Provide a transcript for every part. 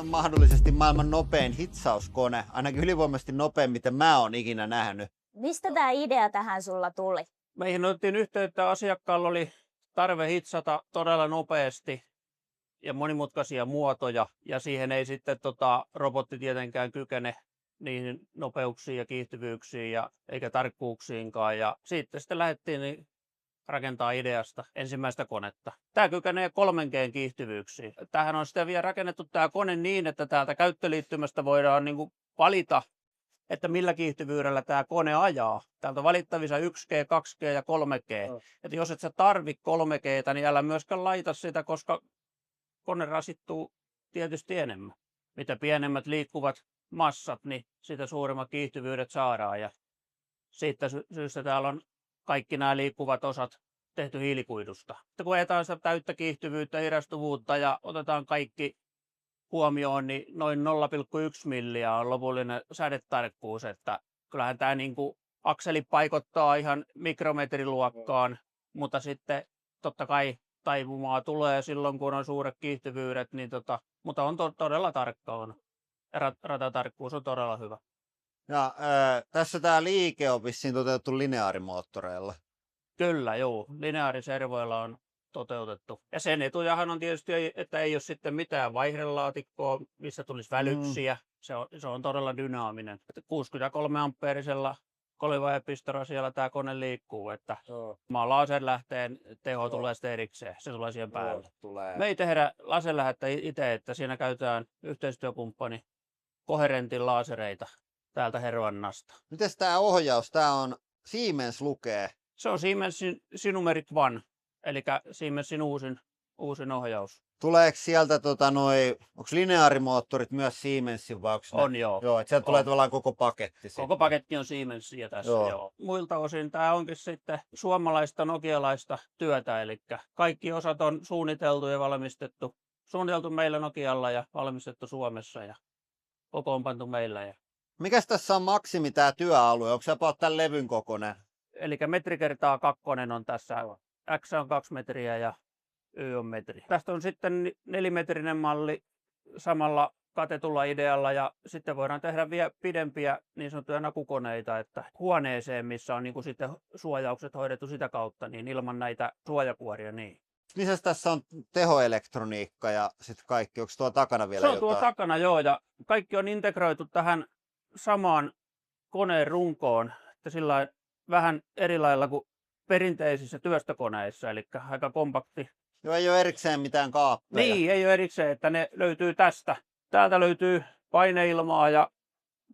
on mahdollisesti maailman nopein hitsauskone, ainakin ylivoimaisesti nopein, mitä mä oon ikinä nähnyt. Mistä tämä idea tähän sulla tuli? Meihin otettiin yhteyttä, asiakkaalla oli tarve hitsata todella nopeasti ja monimutkaisia muotoja, ja siihen ei sitten robotti tietenkään kykene niihin nopeuksiin ja kiihtyvyyksiin eikä tarkkuuksiinkaan. Ja sitten lähdettiin rakentaa ideasta ensimmäistä konetta. Tämä kykenee 3G kiihtyvyyksiin. Tämähän on sitten vielä rakennettu tämä kone niin, että täältä käyttöliittymästä voidaan valita, että millä kiihtyvyydellä tämä kone ajaa. Täältä on valittavissa 1G, 2G ja 3G. Että jos et sä tarvi 3G:tä, niin älä myöskään laita sitä, koska kone rasittuu tietysti enemmän. Mitä pienemmät liikkuvat massat, niin sitä suuremmat kiihtyvyydet saadaan. Ja siitä syystä täällä on kaikki nämä liikkuvat osat tehty hiilikuidusta. Sitten kun ajetaan sitä täyttä kiihtyvyyttä, hidastuvuutta ja otetaan kaikki huomioon, niin noin 0,1 milliä on lopullinen sädetarkkuus. Että kyllähän tämä akseli paikottaa ihan mikrometriluokkaan, mutta sitten totta kai taipumaa tulee silloin, kun on suuret kiihtyvyydet, niin mutta on todella tarkka. Ratatarkkuus on todella hyvä. Ja tässä tämä liike on vissiin toteutettu lineaarimoottoreilla. Kyllä, joo. Lineaariservoilla on toteutettu. Ja sen etujahan on tietysti, että ei ole sitten mitään vaihdelaatikkoa, missä tulisi välyksiä. Se on todella dynaaminen. 63 ampeerisella kolivaihepistorasialla tämä kone liikkuu, että laserlähteen teho tulee sitten erikseen. Se tulee siihen päälle. Me ei tehdä laserlähettä itse, että siinä käytetään yhteistyökumppani Coherentin lasereita täältä Hervannasta. Mites tämä ohjaus? Tämä on Siemens lukee. Se on Siemensin Synumerit One, eli Siemensin uusin ohjaus. Tuleeko sieltä onko lineaarimoottorit myös Siemensin vai on joo. Joo, että sieltä tulee tavallaan koko paketti. Koko paketti on Siemensia tässä, joo. Muilta osin tämä onkin sitten suomalaista nokialaista työtä, eli kaikki osat on suunniteltu ja suunniteltu meillä Nokialla ja valmistettu Suomessa ja kokoonpantu meillä. Mikäs tässä on maksimi tämä työalue? Onko se about tämän levyn kokoinen? Eli metri kertaa 2 on tässä. X on 2 metriä ja Y on metri. Tästä on sitten 4-metrinen malli samalla katetulla idealla ja sitten voidaan tehdä vielä pidempiä niin sanottuja nakukoneita, että huoneeseen, missä on sitten suojaukset hoidettu sitä kautta, niin ilman näitä suojakuoria. Niin. Missä tässä on tehoelektroniikka ja sitten kaikki? Onko tuo takana vielä jotain? Se on tuo takana, joo, ja kaikki on integroitu tähän samaan koneen runkoon, että sillä vähän eri lailla kuin perinteisissä työstökoneissa, eli aika kompakti. Joo, ei ole erikseen mitään kaappeja. Niin, ei ole erikseen, että ne löytyy tästä. Täältä löytyy paineilmaa ja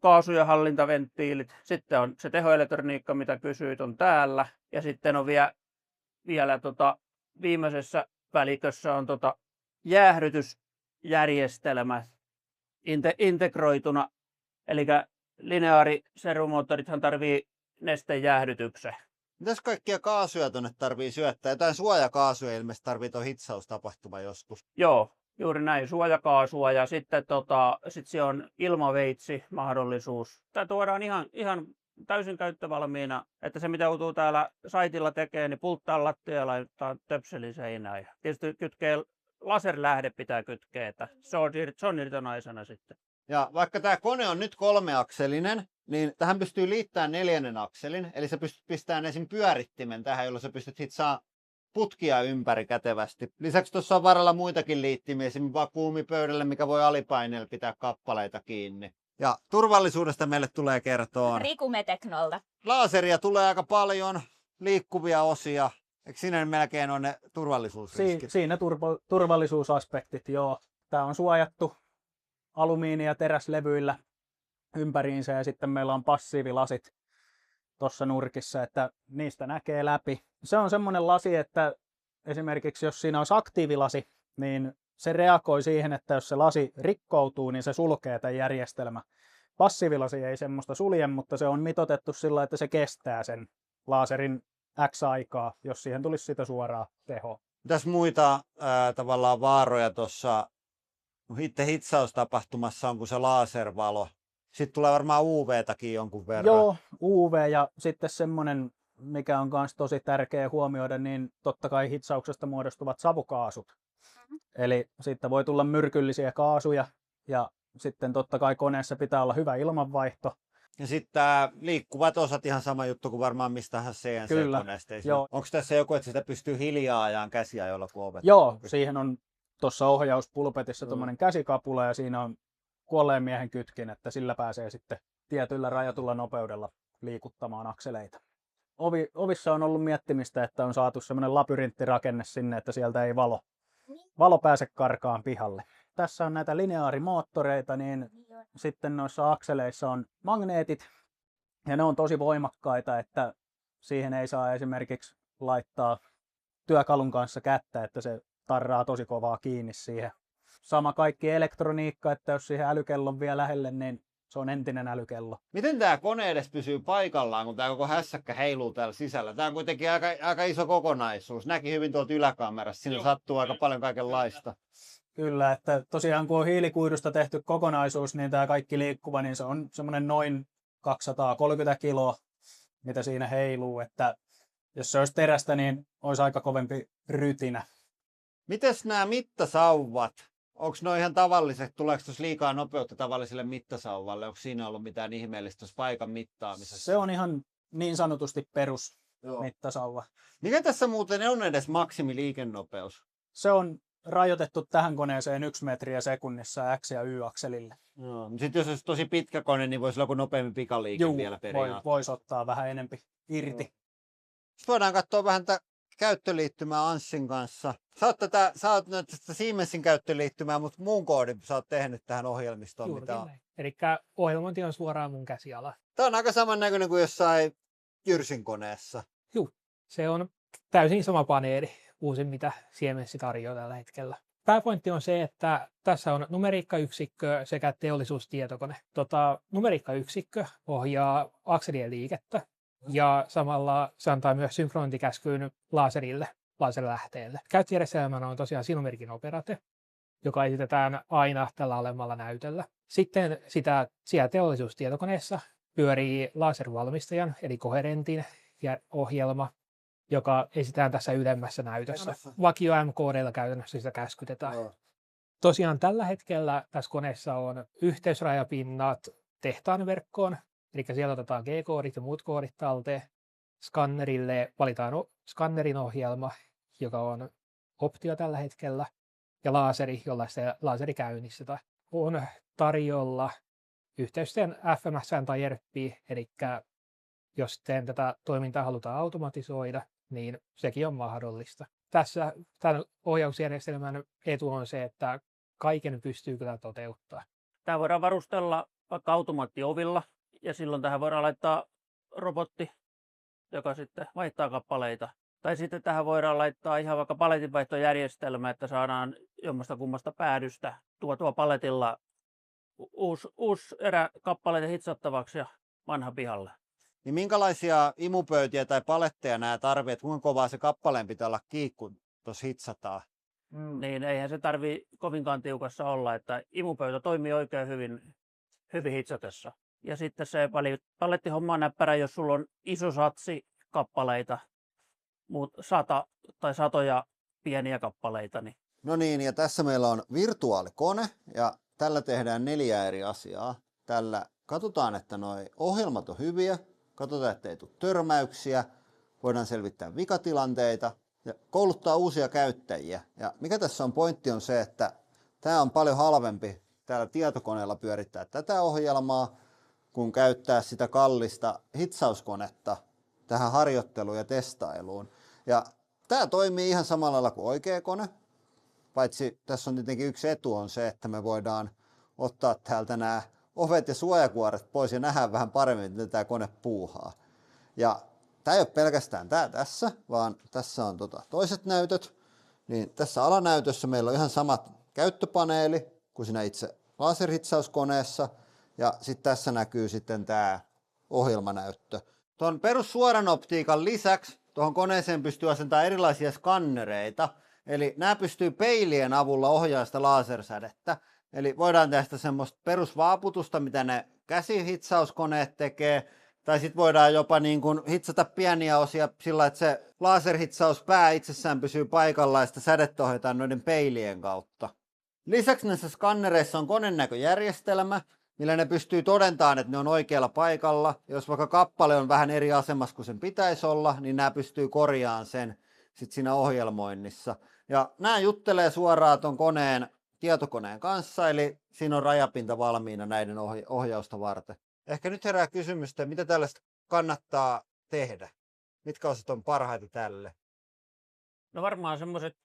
kaasu- ja hallintaventtiilit. Sitten on se tehoelektroniikka, mitä kysyit, on täällä. Ja sitten on vielä viimeisessä välikössä on jäähdytysjärjestelmä integroituna. Eli lineaariservomoottorithan tarvii nestejäähdytyksen. Mitäs kaikkia kaasuja tuonne tarvii syöttää? Jotain suojakaasuja ilmeisesti tarvii tuon hitsaustapahtuma joskus. Joo, juuri näin. Suojakaasua ja sitten sit se on ilmaveitsi mahdollisuus. Tämä tuodaan ihan täysin käyttövalmiina, että se mitä joutuu täällä saitilla tekemään, niin pulttaa lattia ja laittaa töpselin seinään. Ja tietysti laserlähde pitää kytkeä, että se on irtonaisena sitten. Ja vaikka tämä kone on nyt 3-akselinen, niin tähän pystyy liittämään 4. akselin, eli sä pystyt pistämään esim. Pyörittimen tähän, jolloin sä pystyt saamaan putkia ympäri kätevästi. Lisäksi tuossa on varrella muitakin liittimiä, esim. Vakuumipöydälle, mikä voi alipaineella pitää kappaleita kiinni. Ja turvallisuudesta meille tulee kertoa Riku Meteknolta. Laseria tulee aika paljon, liikkuvia osia. Eikö siinä melkein ole ne turvallisuusriskit? Siinä turvallisuusaspektit, joo. Tämä on suojattu alumiini- ja teräslevyillä ympäriinsä ja sitten meillä on passiivilasit tuossa nurkissa, että niistä näkee läpi. Se on semmoinen lasi, että esimerkiksi jos siinä olisi aktiivilasi, niin se reagoi siihen, että jos se lasi rikkoutuu, niin se sulkee tämän järjestelmä. Passiivilasi ei semmoista sulje, mutta se on mitoitettu sillä, että se kestää sen laserin X aikaa, jos siihen tulisi sitä suoraa tehoa. Mitäs muita tavallaan vaaroja tuossa itse hitsaustapahtumassa on kuin se laservalo? Sitten tulee varmaan UV-takin jonkun verran. Joo, UV ja sitten semmoinen, mikä on myös tosi tärkeä huomioida, niin totta kai hitsauksesta muodostuvat savukaasut. Eli siitä voi tulla myrkyllisiä kaasuja Ja sitten totta kai koneessa pitää olla hyvä ilmanvaihto. Ja sitten tämä liikkuvat osat ihan sama juttu kuin varmaan mistähän Kyllä, CNC-koneesta. joo. Onko tässä joku, että sitä pystyy hiljaa ajaan käsiajolla kuin ovet? Joo, siihen on tuossa ohjauspulpetissa Joo. tuommoinen käsikapula ja siinä on kuolleen miehen kytkin, että sillä pääsee sitten tietyllä rajatulla nopeudella liikuttamaan akseleita. Ovissa on ollut miettimistä, että on saatu semmoinen labyrinttirakenne sinne, että sieltä ei valo pääse karkaan pihalle. Tässä on näitä lineaarimoottoreita, niin sitten noissa akseleissa on magneetit ja ne on tosi voimakkaita, että siihen ei saa esimerkiksi laittaa työkalun kanssa kättä, että se tarraa tosi kovaa kiinni siihen. Sama kaikki elektroniikka, että jos siihen älykellon vie lähelle, niin se on entinen älykello. Miten tämä kone edes pysyy paikallaan, kun tämä koko hässäkkä heiluu täällä sisällä? Tämä on kuitenkin aika iso kokonaisuus. Näki hyvin tuolta yläkamerassa. Siinä sattuu aika paljon kaikenlaista. Kyllä, että tosiaan kun on hiilikuidusta tehty kokonaisuus, niin tämä kaikki liikkuva, niin se on semmoinen noin 230 kiloa, mitä siinä heiluu. Että jos se olisi terästä, niin olisi aika kovempi rytinä. Mites nämä mittasauvat? Onko ne ihan tavalliset? Tuleeko tuossa liikaa nopeutta tavalliselle mittasauvalle? Onko siinä ollut mitään ihmeellistä tuossa paikan mittaamisessa? Se on ihan niin sanotusti perus Joo. mittasauva. Mikä tässä muuten on edes maksimiliikennopeus? Se on rajoitettu tähän koneeseen 1 metriä sekunnissa X- ja Y-akselille. Joo. Sitten jos olisi tosi pitkä kone, niin voisi olla joku nopeampi pikaliike vielä periaatteessa. Voisi ottaa vähän enempi irti. Sitten voidaan katsoa vähän tätä käyttöliittymää Anssin kanssa. Sä oot nyt tästä Siemensin käyttöliittymää, mutta muun koodin sä oot tehnyt tähän ohjelmistoon. Juurikin Mitä on. näin. Elikkä ohjelmointi on suoraan mun käsiala. Tämä on aika samannäköinen kuin jossain Jyrsin koneessa. Se on täysin sama paneeli, uusin mitä Siemens tarjoaa tällä hetkellä. Pääpointti on se, että tässä on numeriikkayksikkö sekä teollisuustietokone. Numeriikkayksikkö ohjaa akselien liikettä ja samalla se antaa myös synkronointikäskyyn laserlähteelle. Käyttöjärjestelmänä on tosiaan Sinumerkin operate, joka esitetään aina tällä alemmalla näytöllä. Sitten siellä teollisuustietokoneessa pyörii laservalmistajan eli Coherentin ohjelma, joka esitetään tässä ylemmässä näytössä. Vakio M-koodeilla käytännössä sitä käskytetään. Joo. Tosiaan tällä hetkellä tässä koneessa on yhteysrajapinnat tehtaan verkkoon, eli siellä otetaan G-koodit ja muut koodit talteen. Skannerille valitaan skannerin ohjelma, joka on optio tällä hetkellä, ja laaseri, jolla se laaseri käynnistetään. On tarjolla yhteysten FMS tai ERP, eli jos tätä toimintaa halutaan automatisoida, niin sekin on mahdollista. Tässä tämän ohjausjärjestelmän etu on se, että kaiken pystyy kyllä toteuttaa. Tämä voidaan varustella vaikka automaattiovilla ja silloin tähän voidaan laittaa robotti, joka sitten vaihtaa kappaleita. Tai sitten tähän voidaan laittaa ihan vaikka paletinvaihtojärjestelmä, että saadaan jommasta kummasta päädystä tuotua paletilla uusi erä kappaleita hitsattavaksi ja vanha pihalle. Niin minkälaisia imupöytiä tai paletteja nämä tarvitset? Kuinka kovaa se kappaleen pitää olla kiinni, kun tuossa hitsataan? Niin eihän se tarvii kovinkaan tiukassa olla, että imupöytä toimii oikein hyvin hitsatessa. Ja sitten se palettihomma on näppärä, jos sulla on iso satsi kappaleita, mutta satoja pieniä kappaleita. Niin. No niin, ja tässä meillä on virtuaalikone, ja tällä tehdään 4 eri asiaa. Tällä katsotaan, että nuo ohjelmat on hyviä, katsotaan, että ei tule törmäyksiä, voidaan selvittää vikatilanteita ja kouluttaa uusia käyttäjiä. Ja mikä tässä on pointti on se, että tämä on paljon halvempi täällä tietokoneella pyörittää tätä ohjelmaa, kun käyttää sitä kallista hitsauskonetta tähän harjoitteluun ja testailuun. Ja tämä toimii ihan samalla lailla kuin oikea kone, paitsi tässä on tietenkin yksi etu on se, että me voidaan ottaa täältä nämä ovet ja suojakuoret pois ja nähdään vähän paremmin, miten tämä kone puuhaa. Ja tämä ei ole pelkästään tämä tässä, vaan tässä on toiset näytöt. Niin tässä alanäytössä meillä on ihan samat käyttöpaneeli kuin siinä itse laserhitsauskoneessa. Ja sitten tässä näkyy sitten tämä ohjelmanäyttö. Tuon perussuoran optiikan lisäksi tuohon koneeseen pystyy asentamaan erilaisia skannereita. Eli nämä pystyy peilien avulla ohjaamaan sitä lasersädettä. Eli voidaan tehdä semmoista perusvaaputusta, mitä ne käsihitsauskoneet tekee. Tai sitten voidaan jopa niin kuin hitsata pieniä osia sillä, että se laserhitsauspää itsessään pysyy paikallaan ja sitä sädettä ohjataan noiden peilien kautta. Lisäksi näissä skannereissa on konenäköjärjestelmä, millä ne pystyy todentamaan, että ne on oikealla paikalla. Jos vaikka kappale on vähän eri asemassa kuin sen pitäisi olla, niin nämä pystyy korjaamaan sen sit siinä ohjelmoinnissa. Ja nämä juttelee suoraan tuon tietokoneen kanssa, eli siinä on rajapinta valmiina näiden ohjausta varten. Ehkä nyt herää kysymys, että mitä tällaista kannattaa tehdä? Mitkä osat on parhaita tälle? No varmaan semmoiset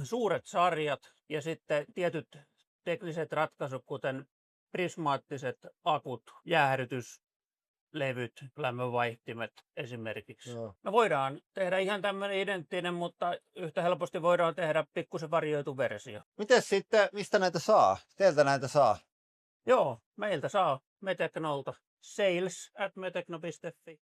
suuret sarjat ja sitten tietyt tekniset ratkaisut, kuten prismaattiset akut, jäähdytyslevyt, lämmönvaihtimet esimerkiksi. Joo. Me voidaan tehdä ihan tämmöinen identtinen, mutta yhtä helposti voidaan tehdä pikkusen varioitu versio. Miten sitten, mistä näitä saa? Teiltä näitä saa? Joo, meiltä saa Meteknolta. sales@metekno.fi